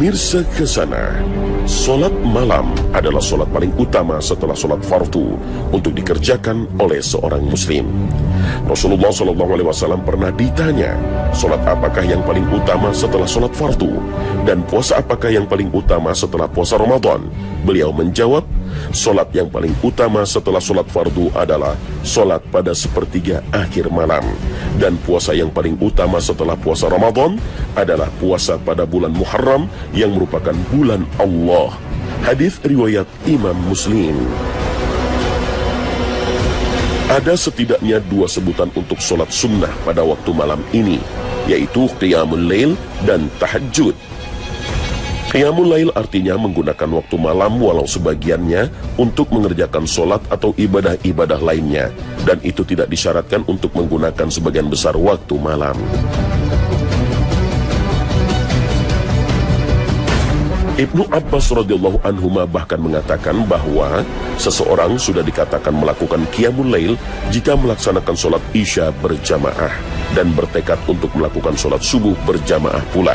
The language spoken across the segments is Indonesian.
Pemirsa Khazanah, solat malam adalah solat paling utama setelah solat fardu untuk dikerjakan oleh seorang muslim. Rasulullah SAW pernah ditanya, solat apakah yang paling utama setelah solat fardu? Dan puasa apakah yang paling utama setelah puasa Ramadan? Beliau menjawab, solat yang paling utama setelah solat fardu adalah solat pada sepertiga akhir malam. Dan puasa yang paling utama setelah puasa Ramadan adalah puasa pada bulan Muharram yang merupakan bulan Allah. Hadis riwayat Imam Muslim. Ada setidaknya dua sebutan untuk solat sunnah pada waktu malam ini, yaitu Qiyamul Lail dan Tahajud. Qiyamul Lail artinya menggunakan waktu malam walau sebagiannya untuk mengerjakan solat atau ibadah-ibadah lainnya, dan itu tidak disyaratkan untuk menggunakan sebagian besar waktu malam. Ibnu Abbas radhiyallahu anhuma bahkan mengatakan bahwa seseorang sudah dikatakan melakukan Qiyamul Lail jika melaksanakan solat Isya berjamaah dan bertekad untuk melakukan solat subuh berjamaah pula.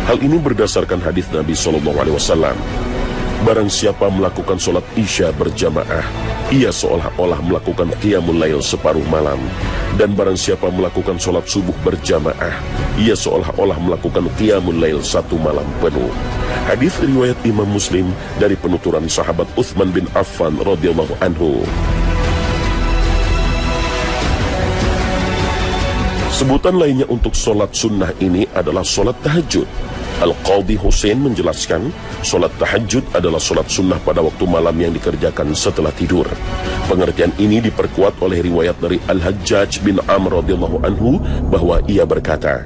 Hal ini berdasarkan hadis Nabi SAW. Barang siapa melakukan solat Isya berjamaah, ia seolah-olah melakukan Qiyamul Lail separuh malam. Dan barang siapa melakukan solat subuh berjamaah, ia seolah-olah melakukan Qiyamul Lail satu malam penuh. Hadis riwayat Imam Muslim dari penuturan sahabat Utsman bin Affan radhiyallahu anhu. Sebutan lainnya untuk solat sunnah ini adalah solat tahajud. Al-Qadhi Husain menjelaskan, solat tahajud adalah solat sunnah pada waktu malam yang dikerjakan setelah tidur. Pengertian ini diperkuat oleh riwayat dari Al-Hajjaj bin Amr radhiyallahu anhu bahwa ia berkata,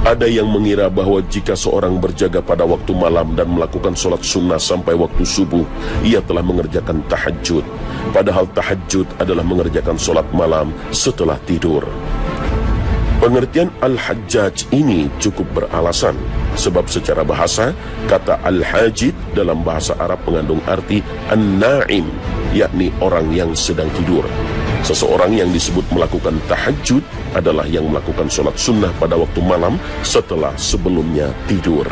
ada yang mengira bahwa jika seorang berjaga pada waktu malam dan melakukan solat sunnah sampai waktu subuh, ia telah mengerjakan tahajud. Padahal tahajud adalah mengerjakan solat malam setelah tidur. Pengertian Al-Hajjaj ini cukup beralasan, sebab secara bahasa, kata Al-Hajid dalam bahasa Arab mengandung arti An-Na'im, yakni orang yang sedang tidur. Seseorang yang disebut melakukan tahajud adalah yang melakukan solat sunnah pada waktu malam setelah sebelumnya tidur.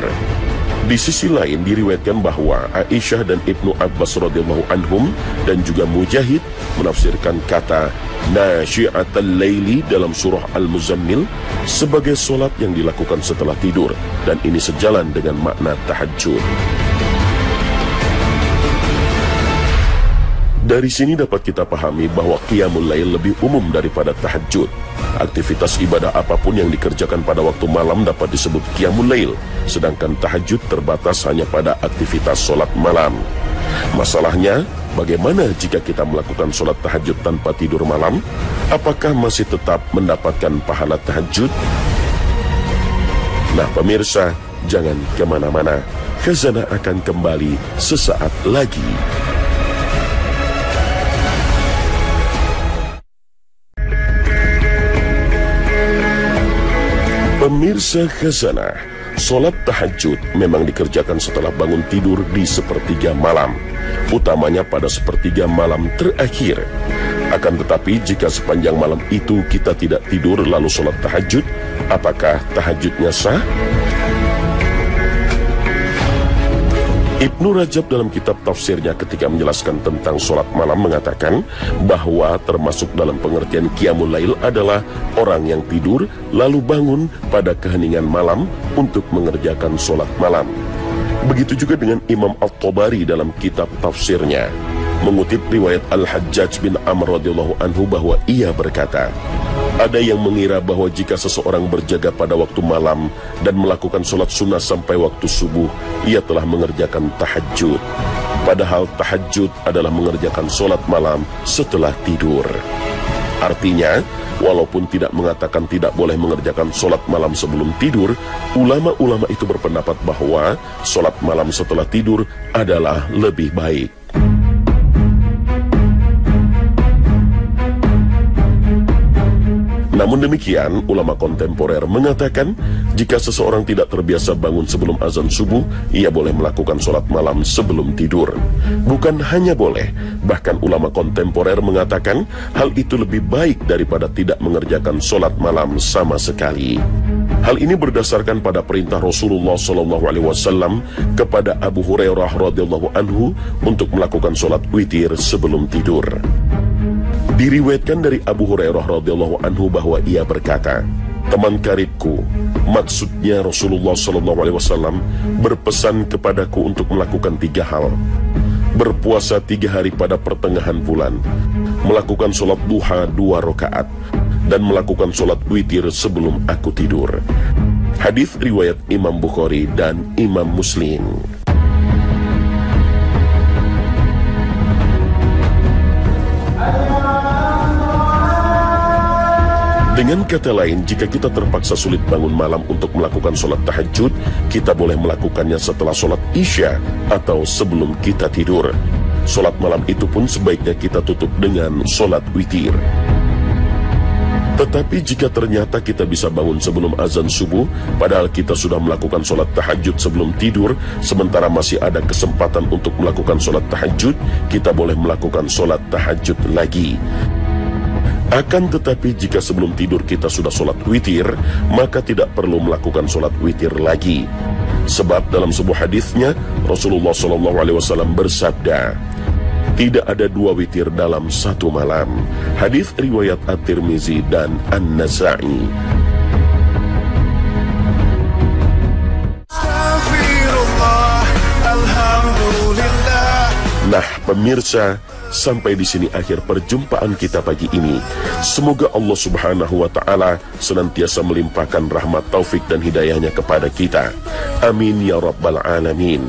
Di sisi lain diriwayatkan bahwa Aisyah dan Ibnu Abbas radhiyallahu anhum dan juga Mujahid menafsirkan kata Nasyi'atal Laili dalam surah Al-Muzammil sebagai solat yang dilakukan setelah tidur, dan ini sejalan dengan makna tahajud. Dari sini dapat kita pahami bahwa Qiyamul Lail lebih umum daripada tahajud. Aktivitas ibadah apapun yang dikerjakan pada waktu malam dapat disebut Qiyamul Lail, sedangkan tahajud terbatas hanya pada aktivitas solat malam. Masalahnya, bagaimana jika kita melakukan solat tahajud tanpa tidur malam? Apakah masih tetap mendapatkan pahala tahajud? Nah pemirsa, jangan kemana-mana. Khazanah akan kembali sesaat lagi. Pemirsa Khazanah, solat tahajud memang dikerjakan setelah bangun tidur di sepertiga malam, utamanya pada sepertiga malam terakhir. Akan tetapi jika sepanjang malam itu kita tidak tidur lalu solat tahajud, apakah tahajudnya sah? Ibnu Rajab dalam kitab tafsirnya ketika menjelaskan tentang solat malam mengatakan bahwa termasuk dalam pengertian Qiyamul Lail adalah orang yang tidur lalu bangun pada keheningan malam untuk mengerjakan solat malam. Begitu juga dengan Imam At-Tabari dalam kitab tafsirnya, mengutip riwayat Al-Hajjaj bin Amr radhiyallahu anhu bahwa ia berkata, ada yang mengira bahwa jika seseorang berjaga pada waktu malam dan melakukan solat sunnah sampai waktu subuh, ia telah mengerjakan tahajud. Padahal tahajud adalah mengerjakan solat malam setelah tidur. Artinya, walaupun tidak mengatakan tidak boleh mengerjakan solat malam sebelum tidur, ulama-ulama itu berpendapat bahwa solat malam setelah tidur adalah lebih baik. Namun demikian, ulama kontemporer mengatakan jika seseorang tidak terbiasa bangun sebelum azan subuh, ia boleh melakukan sholat malam sebelum tidur. Bukan hanya boleh, bahkan ulama kontemporer mengatakan hal itu lebih baik daripada tidak mengerjakan sholat malam sama sekali. Hal ini berdasarkan pada perintah Rasulullah SAW kepada Abu Hurairah radhiyallahu anhu untuk melakukan sholat witir sebelum tidur. Diriwayatkan dari Abu Hurairah radhiyallahu anhu bahwa ia berkata, "Teman karibku," maksudnya Rasulullah SAW, berpesan kepadaku untuk melakukan 3 hal: berpuasa 3 hari pada pertengahan bulan, melakukan sholat duha 2 rakaat, dan melakukan sholat witir sebelum aku tidur. Hadis riwayat Imam Bukhari dan Imam Muslim. Dengan kata lain, jika kita terpaksa sulit bangun malam untuk melakukan sholat tahajud, kita boleh melakukannya setelah sholat isya atau sebelum kita tidur. Sholat malam itu pun sebaiknya kita tutup dengan sholat witir. Tetapi jika ternyata kita bisa bangun sebelum azan subuh, padahal kita sudah melakukan sholat tahajud sebelum tidur, sementara masih ada kesempatan untuk melakukan sholat tahajud, kita boleh melakukan sholat tahajud lagi. Akan tetapi jika sebelum tidur kita sudah sholat witir, maka tidak perlu melakukan sholat witir lagi. Sebab dalam sebuah hadisnya, Rasulullah SAW bersabda, "Tidak ada 2 witir dalam 1 malam." Hadis riwayat At-Tirmizi dan An-Nasa'i. Nah, pemirsa, sampai di sini akhir perjumpaan kita pagi ini. Semoga Allah Subhanahu wa Ta'ala senantiasa melimpahkan rahmat, taufik dan hidayahnya kepada kita. Amin ya rabbal alamin.